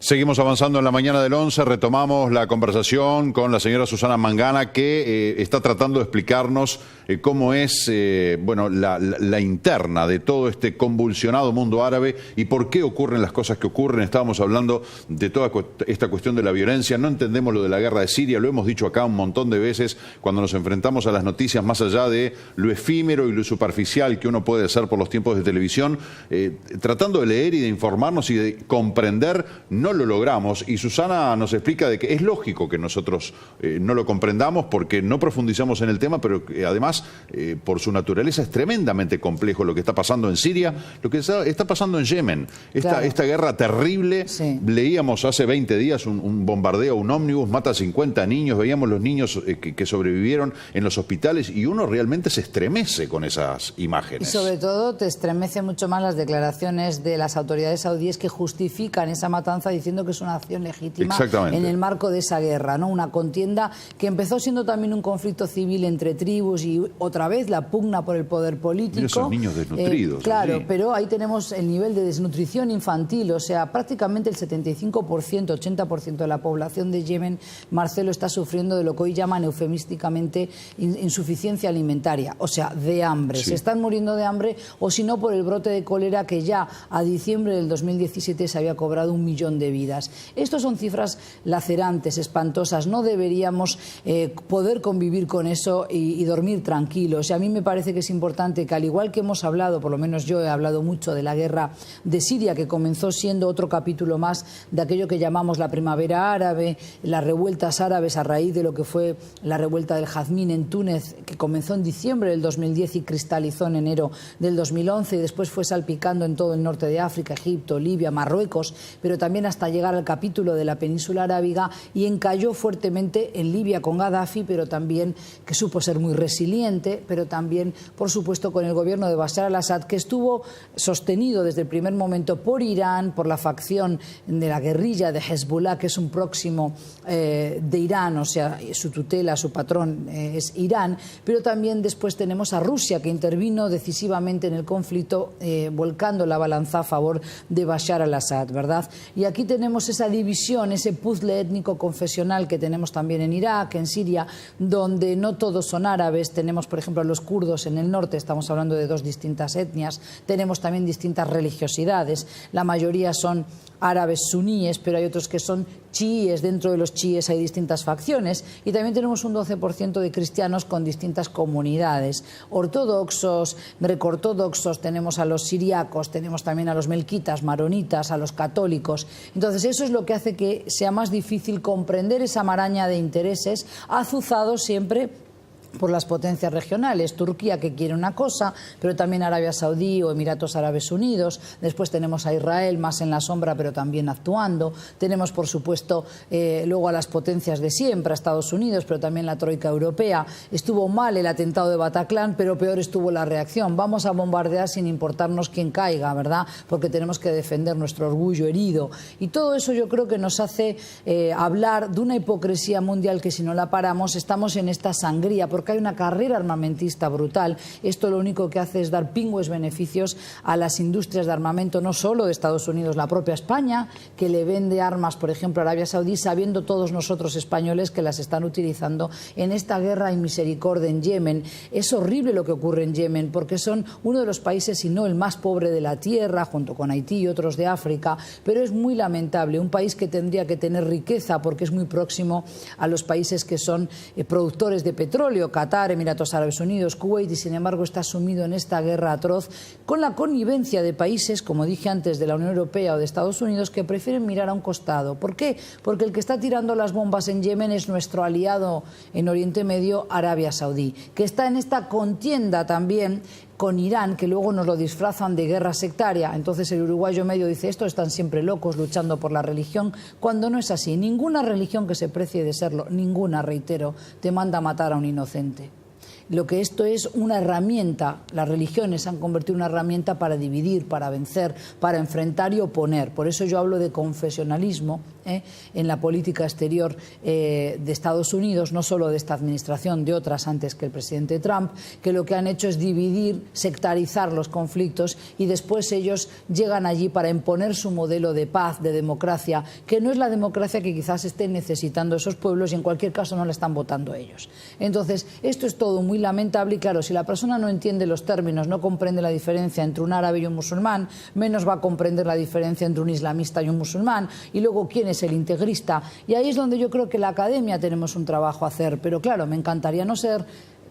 Seguimos avanzando en la mañana del 11, retomamos la conversación con la señora Susana Mangana, que está tratando de explicarnos cómo es bueno, la interna de todo este convulsionado mundo árabe y por qué ocurren las cosas que ocurren. Estábamos hablando de toda esta cuestión de la violencia, no entendemos lo de la guerra de Siria, lo hemos dicho acá un montón de veces cuando nos enfrentamos a las noticias, más allá de lo efímero y lo superficial que uno puede hacer por los tiempos de televisión, tratando de leer y de informarnos y de comprender, no lo logramos, y Susana nos explica de que es lógico que nosotros no lo comprendamos porque no profundizamos en el tema, pero además por su naturaleza es tremendamente complejo lo que está pasando en Siria, lo que está pasando en Yemen, esta guerra terrible. Sí. Leíamos hace 20 días un bombardeo, un ómnibus, mata a 50 niños, veíamos los niños que sobrevivieron en los hospitales y uno realmente se estremece con esas imágenes. Y sobre todo te estremece mucho más las declaraciones de las autoridades saudíes que justifican esa matanza diciendo que es una acción legítima en el marco de esa guerra, ¿no? Una contienda que empezó siendo también un conflicto civil entre tribus y otra vez la pugna por el poder político. Y esos niños desnutridos. Claro, pero ahí tenemos el nivel de desnutrición infantil, o sea, prácticamente el 75%, 80% de la población de Yemen, Marcelo, está sufriendo de lo que hoy llaman eufemísticamente insuficiencia alimentaria, o sea, de hambre. Sí. Se están muriendo de hambre, o si no por el brote de cólera que ya a diciembre del 2017 se había cobrado 1 millón de vidas. Estos son cifras lacerantes, espantosas. No deberíamos poder convivir con eso y dormir tranquilos. Y a mí me parece que es importante que, al igual que hemos hablado, por lo menos yo he hablado mucho de la guerra de Siria, que comenzó siendo otro capítulo más de aquello que llamamos la primavera árabe, las revueltas árabes a raíz de lo que fue la revuelta del Jazmín en Túnez, que comenzó en diciembre del 2010 y cristalizó en enero del 2011 y después fue salpicando en todo el norte de África, Egipto, Libia, Marruecos, pero también hasta llegar al capítulo de la península arábiga, y encalló fuertemente en Libia con Gaddafi, pero también que supo ser muy resiliente, pero también, por supuesto, con el gobierno de Bashar al-Assad, que estuvo sostenido desde el primer momento por Irán, por la facción de la guerrilla de Hezbollah, que es un próximo de Irán, o sea, su tutela, su patrón es Irán, pero también después tenemos a Rusia, que intervino decisivamente en el conflicto, volcando la balanza a favor de Bashar al-Assad, ¿verdad? Y aquí tenemos esa división, ese puzzle étnico confesional que tenemos también en Irak, en Siria, donde no todos son árabes. Tenemos, por ejemplo, a los kurdos en el norte, estamos hablando de dos distintas etnias, tenemos también distintas religiosidades, la mayoría son árabes suníes, pero hay otros que son chiíes, dentro de los chiíes hay distintas facciones, y también tenemos un 12% de cristianos con distintas comunidades, ortodoxos, grecortodoxos, tenemos a los siriacos, tenemos también a los melquitas, maronitas, a los católicos. Entonces eso es lo que hace que sea más difícil comprender esa maraña de intereses azuzados siempre por las potencias regionales. Turquía, que quiere una cosa, pero también Arabia Saudí o Emiratos Árabes Unidos. Después tenemos a Israel, más en la sombra, pero también actuando. Tenemos, por supuesto, luego a las potencias de siempre, a Estados Unidos, pero también la troika europea. Estuvo mal el atentado de Bataclan, pero peor estuvo la reacción. Vamos a bombardear sin importarnos quién caiga, ¿verdad? Porque tenemos que defender nuestro orgullo herido. Y todo eso yo creo que nos hace hablar de una hipocresía mundial que, si no la paramos, estamos en esta sangría, porque hay una carrera armamentista brutal. Esto lo único que hace es dar pingües beneficios a las industrias de armamento, no solo de Estados Unidos, la propia España, que le vende armas, por ejemplo, a Arabia Saudí, sabiendo todos nosotros españoles que las están utilizando en esta guerra y misericordia en Yemen. Es horrible lo que ocurre en Yemen, porque son uno de los países, si no el más pobre de la tierra, junto con Haití y otros de África, pero es muy lamentable. Un país que tendría que tener riqueza, porque es muy próximo a los países que son productores de petróleo, Qatar, Emiratos Árabes Unidos, Kuwait, y sin embargo está sumido en esta guerra atroz con la connivencia de países, como dije antes, de la Unión Europea o de Estados Unidos, que prefieren mirar a un costado. ¿Por qué? Porque el que está tirando las bombas en Yemen es nuestro aliado en Oriente Medio, Arabia Saudí, que está en esta contienda también con Irán, que luego nos lo disfrazan de guerra sectaria. Entonces el uruguayo medio dice, estos están siempre locos luchando por la religión, cuando no es así. Ninguna religión que se precie de serlo, ninguna, reitero, te manda a matar a un inocente. Lo que esto es una herramienta, las religiones se han convertido en una herramienta para dividir, para vencer, para enfrentar y oponer. Por eso yo hablo de confesionalismo en la política exterior de Estados Unidos, no solo de esta administración, de otras antes que el presidente Trump, que lo que han hecho es dividir, sectarizar los conflictos y después ellos llegan allí para imponer su modelo de paz, de democracia, que no es la democracia que quizás estén necesitando esos pueblos y en cualquier caso no la están votando ellos. Entonces, esto es todo muy lamentable y claro, si la persona no entiende los términos, no comprende la diferencia entre un árabe y un musulmán, menos va a comprender la diferencia entre un islamista y un musulmán, y luego quién es el integrista. Y ahí es donde yo creo que la academia tenemos un trabajo a hacer, pero claro, me encantaría no ser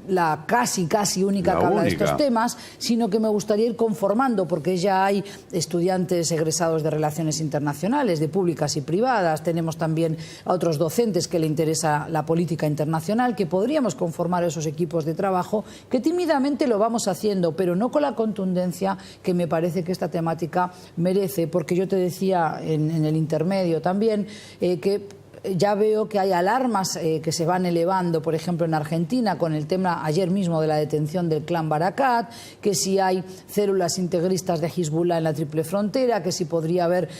la casi única que habla de estos temas, sino que me gustaría ir conformando, porque ya hay estudiantes egresados de Relaciones Internacionales, de públicas y privadas, tenemos también a otros docentes que le interesa la política internacional, que podríamos conformar esos equipos de trabajo, que tímidamente lo vamos haciendo, pero no con la contundencia que me parece que esta temática merece, porque yo te decía en el intermedio también que ya veo que hay alarmas que se van elevando, por ejemplo, en Argentina, con el tema ayer mismo de la detención del clan Barakat, que si hay células integristas de Hezbollah en la triple frontera, que si podría haber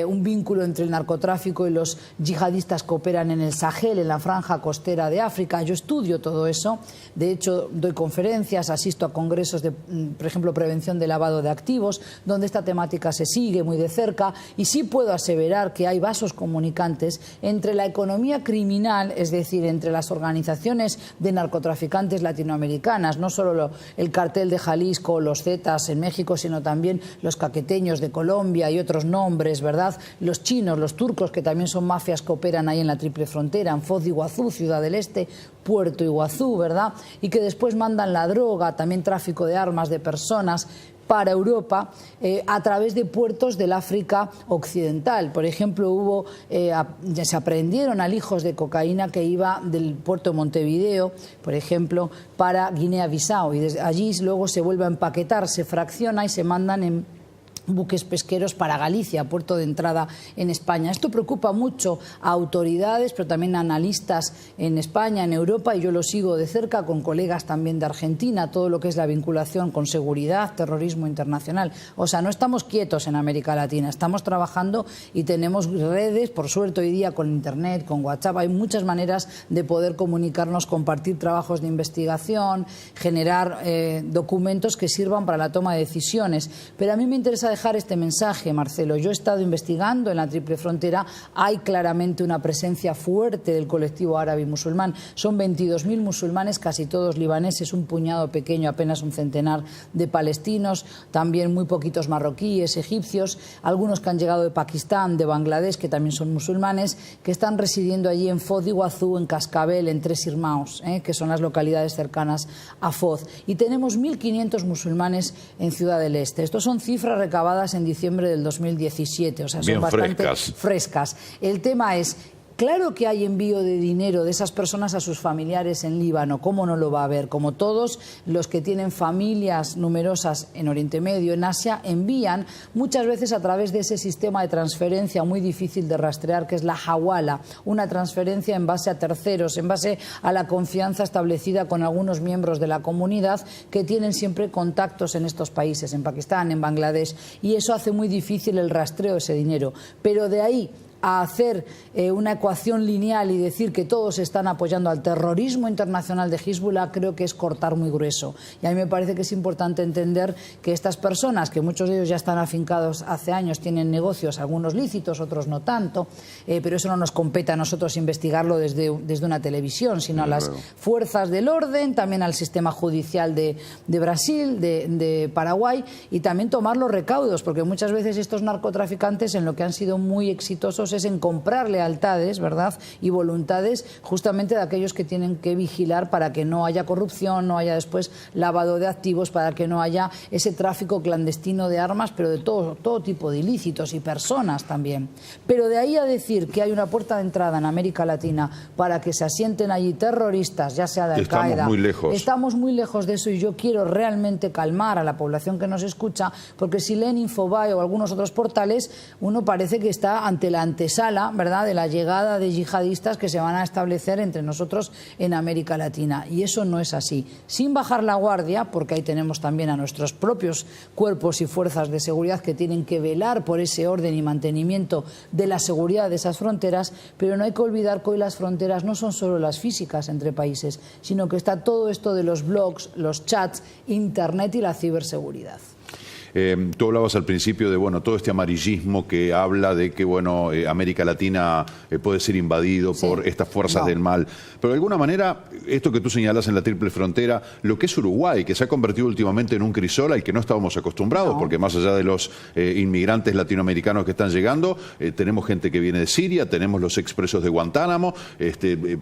un vínculo entre el narcotráfico y los yihadistas que operan en el Sahel, en la franja costera de África. Yo estudio todo eso, de hecho doy conferencias, asisto a congresos de, por ejemplo, prevención de lavado de activos, donde esta temática se sigue muy de cerca, y sí puedo aseverar que hay vasos comunicantes entre la economía criminal, es decir, entre las organizaciones de narcotraficantes latinoamericanas, no solo el cartel de Jalisco o los Zetas en México, sino también los caqueteños de Colombia y otros nombres, ¿verdad? Los chinos, los turcos, que también son mafias que operan ahí en la triple frontera, en Foz de Iguazú, Ciudad del Este, Puerto Iguazú, ¿verdad? Y que después mandan la droga, también tráfico de armas, de personas, para Europa a través de puertos del África Occidental. Por ejemplo, se aprendieron alijos de cocaína que iba del puerto de Montevideo, por ejemplo, para Guinea-Bissau, y desde allí luego se vuelve a empaquetar, se fracciona y se mandan en buques pesqueros para Galicia, puerto de entrada en España. Esto preocupa mucho a autoridades, pero también a analistas en España, en Europa, y yo lo sigo de cerca con colegas también de Argentina, todo lo que es la vinculación con seguridad, terrorismo internacional. O sea, no estamos quietos en América Latina, estamos trabajando y tenemos redes, por suerte hoy día con Internet, con WhatsApp, hay muchas maneras de poder comunicarnos, compartir trabajos de investigación, generar documentos que sirvan para la toma de decisiones. Pero a mí me interesa dejar este mensaje, Marcelo. Yo he estado investigando en la triple frontera, hay claramente una presencia fuerte del colectivo árabe y musulmán. Son 22.000 musulmanes, casi todos libaneses, un puñado pequeño, apenas un centenar de palestinos, también muy poquitos marroquíes, egipcios, algunos que han llegado de Pakistán, de Bangladesh, que también son musulmanes, que están residiendo allí en Foz de Iguazú, en Cascabel, en Tres Irmãos, que son las localidades cercanas a Foz. Y tenemos 1.500 musulmanes en Ciudad del Este. Estos son cifras recabadas en diciembre del 2017, o sea, son bastante frescas. El tema es, claro que hay envío de dinero de esas personas a sus familiares en Líbano, ¿cómo no lo va a haber? Como todos los que tienen familias numerosas en Oriente Medio, en Asia, envían muchas veces a través de ese sistema de transferencia muy difícil de rastrear, que es la hawala, una transferencia en base a terceros, en base a la confianza establecida con algunos miembros de la comunidad que tienen siempre contactos en estos países, en Pakistán, en Bangladesh, y eso hace muy difícil el rastreo de ese dinero. Pero de ahí a hacer una ecuación lineal y decir que todos están apoyando al terrorismo internacional de Hezbollah, creo que es cortar muy grueso. Y a mí me parece que es importante entender que estas personas, que muchos de ellos ya están afincados hace años, tienen negocios, algunos lícitos, otros no tanto, pero eso no nos compete a nosotros investigarlo desde una televisión, sino a las fuerzas del orden, también al sistema judicial de Brasil, de Paraguay, y también tomar los recaudos, porque muchas veces estos narcotraficantes en lo que han sido muy exitosos es en comprar lealtades, ¿verdad?, y voluntades justamente de aquellos que tienen que vigilar para que no haya corrupción, no haya después lavado de activos, para que no haya ese tráfico clandestino de armas, pero de todo tipo de ilícitos y personas también. Pero de ahí a decir que hay una puerta de entrada en América Latina para que se asienten allí terroristas, ya sea de Al-Qaeda. Estamos muy lejos. Estamos muy lejos de eso, y yo quiero realmente calmar a la población que nos escucha, porque si leen Infobae o algunos otros portales, uno parece que está ante la antesala, ¿verdad?, de la llegada de yihadistas que se van a establecer entre nosotros en América Latina. Y eso no es así. Sin bajar la guardia, porque ahí tenemos también a nuestros propios cuerpos y fuerzas de seguridad que tienen que velar por ese orden y mantenimiento de la seguridad de esas fronteras, pero no hay que olvidar que hoy las fronteras no son solo las físicas entre países, sino que está todo esto de los blogs, los chats, Internet y la ciberseguridad. Tú hablabas al principio de todo este amarillismo que habla de que América Latina puede ser invadido por estas fuerzas del mal. Pero de alguna manera, esto que tú señalas en la triple frontera, lo que es Uruguay, que se ha convertido últimamente en un crisol al que no estábamos acostumbrados, porque más allá de los inmigrantes latinoamericanos que están llegando, tenemos gente que viene de Siria, tenemos los expresos de Guantánamo,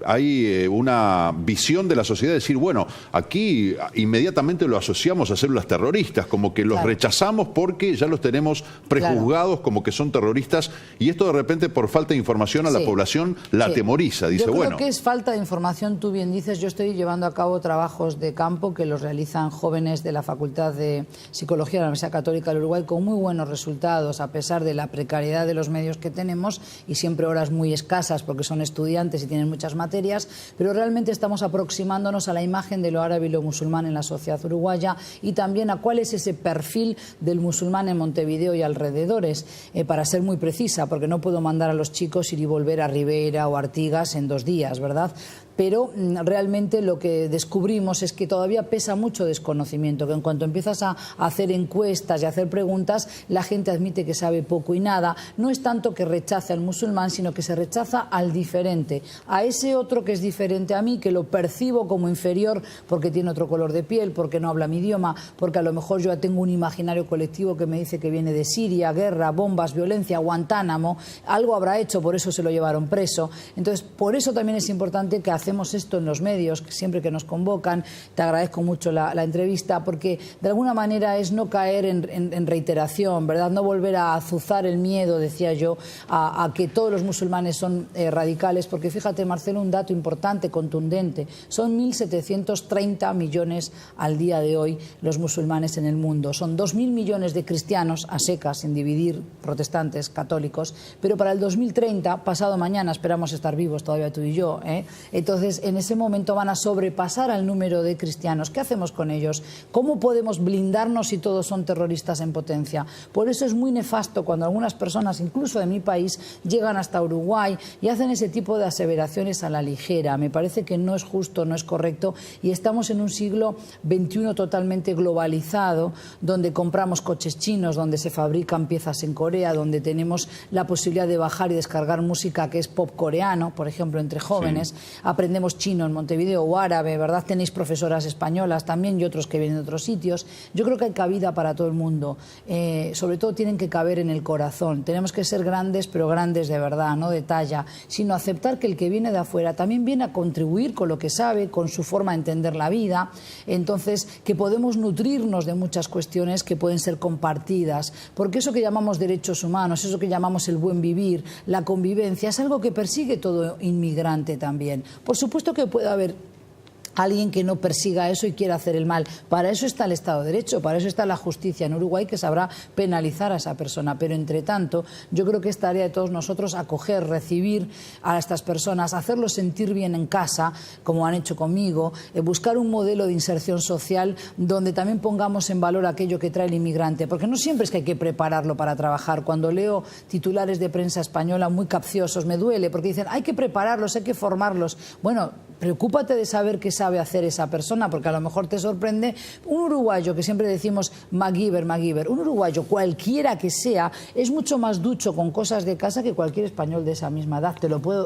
hay una visión de la sociedad de decir, bueno, aquí inmediatamente lo asociamos a células terroristas, como que los rechazamos porque ya los tenemos prejuzgados como que son terroristas, y esto de repente por falta de información a la población la atemoriza. Dice, yo creo que es falta de información, tú bien dices. Yo estoy llevando a cabo trabajos de campo que los realizan jóvenes de la Facultad de Psicología de la Universidad Católica del Uruguay con muy buenos resultados, a pesar de la precariedad de los medios que tenemos y siempre horas muy escasas porque son estudiantes y tienen muchas materias, pero realmente estamos aproximándonos a la imagen de lo árabe y lo musulmán en la sociedad uruguaya, y también a cuál es ese perfil del musulmán en Montevideo y alrededores, para ser muy precisa, porque no puedo mandar a los chicos ir y volver a Rivera o Artigas en 2 días, ¿verdad? Pero realmente lo que descubrimos es que todavía pesa mucho desconocimiento, que en cuanto empiezas a hacer encuestas y a hacer preguntas, la gente admite que sabe poco y nada. No es tanto que rechace al musulmán, sino que se rechaza al diferente, a ese otro que es diferente a mí, que lo percibo como inferior porque tiene otro color de piel, porque no habla mi idioma, porque a lo mejor yo ya tengo un imaginario colectivo que me dice que viene de Siria, guerra, bombas, violencia, Guantánamo, algo habrá hecho, por eso se lo llevaron preso. Entonces, por eso también es importante que hacemos esto en los medios, siempre que nos convocan. Te agradezco mucho la entrevista, porque de alguna manera es no caer en reiteración, ¿verdad? No volver a azuzar el miedo, decía yo, a que todos los musulmanes son radicales, porque fíjate, Marcelo, un dato importante, contundente, son 1.730 millones al día de hoy los musulmanes en el mundo, son 2.000 millones de cristianos a secas, sin dividir protestantes, católicos, pero para el 2030, pasado mañana, esperamos estar vivos todavía tú y yo, entonces en ese momento van a sobrepasar al número de cristianos. ¿Qué hacemos con ellos? ¿Cómo podemos blindarnos si todos son terroristas en potencia? Por eso es muy nefasto cuando algunas personas, incluso de mi país, llegan hasta Uruguay y hacen ese tipo de aseveraciones a la ligera. Me parece que no es justo, no es correcto, y estamos en un siglo XXI totalmente globalizado, donde compramos coches chinos, donde se fabrican piezas en Corea, donde tenemos la posibilidad de bajar y descargar música que es pop coreano, por ejemplo, entre jóvenes. Aprendemos chino en Montevideo o árabe, ¿verdad? Tenéis profesoras españolas también y otros que vienen de otros sitios. Yo creo que hay cabida para todo el mundo. Sobre todo tienen que caber en el corazón. Tenemos que ser grandes, pero grandes de verdad, no de talla, sino aceptar que el que viene de afuera también viene a contribuir con lo que sabe, con su forma de entender la vida. Entonces, que podemos nutrirnos de muchas cuestiones que pueden ser compartidas, porque eso que llamamos derechos humanos, eso que llamamos el buen vivir, la convivencia, es algo que persigue todo inmigrante también. Por supuesto que puede haber alguien que no persiga eso y quiera hacer el mal. Para eso está el Estado de Derecho, para eso está la justicia en Uruguay, que sabrá penalizar a esa persona. Pero, entre tanto, yo creo que es tarea de todos nosotros acoger, recibir a estas personas, hacerlos sentir bien en casa, como han hecho conmigo, buscar un modelo de inserción social donde también pongamos en valor aquello que trae el inmigrante. Porque no siempre es que hay que prepararlo para trabajar. Cuando leo titulares de prensa española muy capciosos, me duele, porque dicen, hay que prepararlos, hay que formarlos. Bueno, preocúpate de saber qué sabe hacer esa persona, porque a lo mejor te sorprende un uruguayo, que siempre decimos MacGyver, un uruguayo cualquiera que sea, es mucho más ducho con cosas de casa que cualquier español de esa misma edad,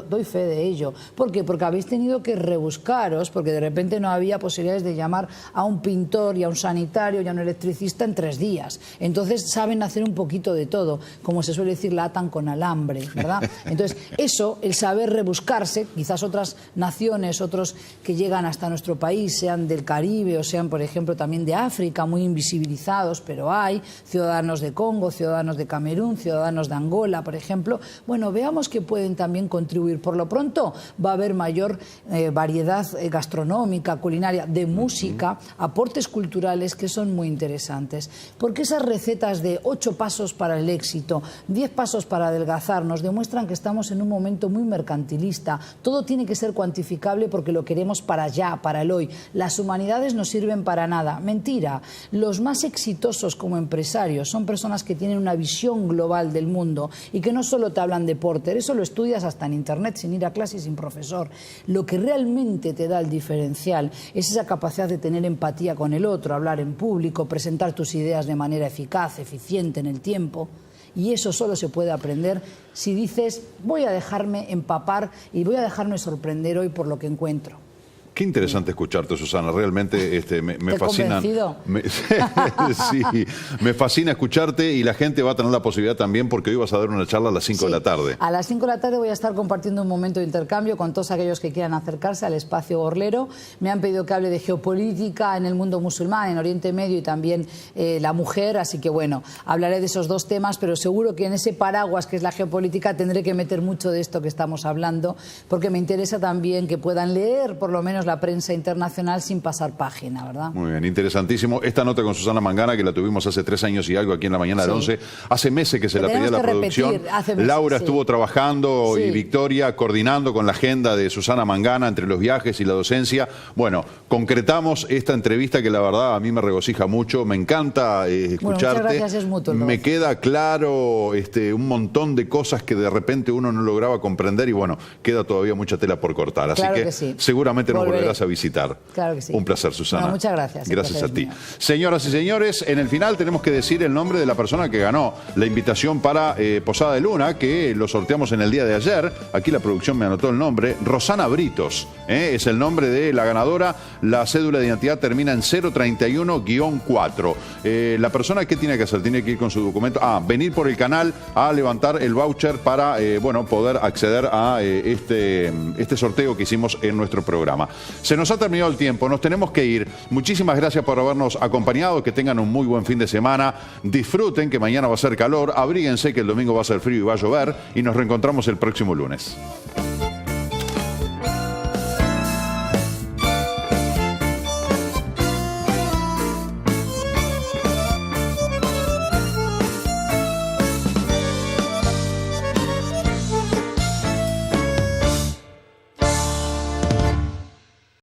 doy fe de ello. ¿Por qué? Porque habéis tenido que rebuscaros, porque de repente no había posibilidades de llamar a un pintor y a un sanitario y a un electricista en 3 días. Entonces saben hacer un poquito de todo, como se suele decir, la atan con alambre, ¿verdad? Entonces eso, el saber rebuscarse, quizás otras naciones, otros que llegan hasta nuestro país, sean del Caribe o sean, por ejemplo, también de África, muy invisibilizados, pero hay ciudadanos de Congo, ciudadanos de Camerún, ciudadanos de Angola, por ejemplo. Bueno, veamos que pueden también contribuir. Por lo pronto va a haber mayor variedad gastronómica, culinaria, de música, aportes culturales que son muy interesantes. Porque esas recetas de 8 pasos para el éxito, 10 pasos para adelgazar, nos demuestran que estamos en un momento muy mercantilista. Todo tiene que ser cuantificable porque lo queremos para allá, para el hoy. Las humanidades no sirven para nada. Mentira. Los más exitosos como empresarios son personas que tienen una visión global del mundo y que no solo te hablan de Porter, eso lo estudias hasta en internet sin ir a clase y sin profesor. Lo que realmente te da el diferencial es esa capacidad de tener empatía con el otro, hablar en público, presentar tus ideas de manera eficaz, eficiente en el tiempo. Y eso solo se puede aprender si dices, voy a dejarme empapar y voy a dejarme sorprender hoy por lo que encuentro. Qué interesante escucharte, Susana. Realmente me fascina. Sí, me fascina escucharte y la gente va a tener la posibilidad también porque hoy vas a dar una charla a las 5 de la tarde. A las 5 de la tarde voy a estar compartiendo un momento de intercambio con todos aquellos que quieran acercarse al espacio Gorlero. Me han pedido que hable de geopolítica en el mundo musulmán, en Oriente Medio y también la mujer. Así que bueno, hablaré de esos dos temas, pero seguro que en ese paraguas que es la geopolítica tendré que meter mucho de esto que estamos hablando porque me interesa también que puedan leer por lo menos la prensa internacional sin pasar página, ¿verdad? Muy bien, interesantísimo. Esta nota con Susana Mangana, que la tuvimos hace 3 años y algo aquí en la mañana del 11, hace meses que se la pedía la producción. Laura estuvo trabajando y Victoria coordinando con la agenda de Susana Mangana entre los viajes y la docencia. Bueno, concretamos esta entrevista que la verdad a mí me regocija mucho, me encanta escucharte. Bueno, muchas gracias, es mutuo. Me queda claro un montón de cosas que de repente uno no lograba comprender y bueno, queda todavía mucha tela por cortar. Así que seguramente nos volverás a visitar. Claro que sí. Un placer, Susana. Bueno, muchas gracias. Gracias a ti. Señoras y señores, en el final tenemos que decir el nombre de la persona que ganó la invitación para Posada de Luna, que lo sorteamos en el día de ayer. Aquí la producción me anotó el nombre. Rosana Britos, es el nombre de la ganadora. La cédula de identidad termina en 031-4. La persona, ¿qué tiene que hacer? Tiene que ir con su documento. Venir por el canal a levantar el voucher para poder acceder a este sorteo que hicimos en nuestro programa. Se nos ha terminado el tiempo, nos tenemos que ir. Muchísimas gracias por habernos acompañado, que tengan un muy buen fin de semana. Disfruten, que mañana va a ser calor, abríguense que el domingo va a ser frío y va a llover y nos reencontramos el próximo lunes.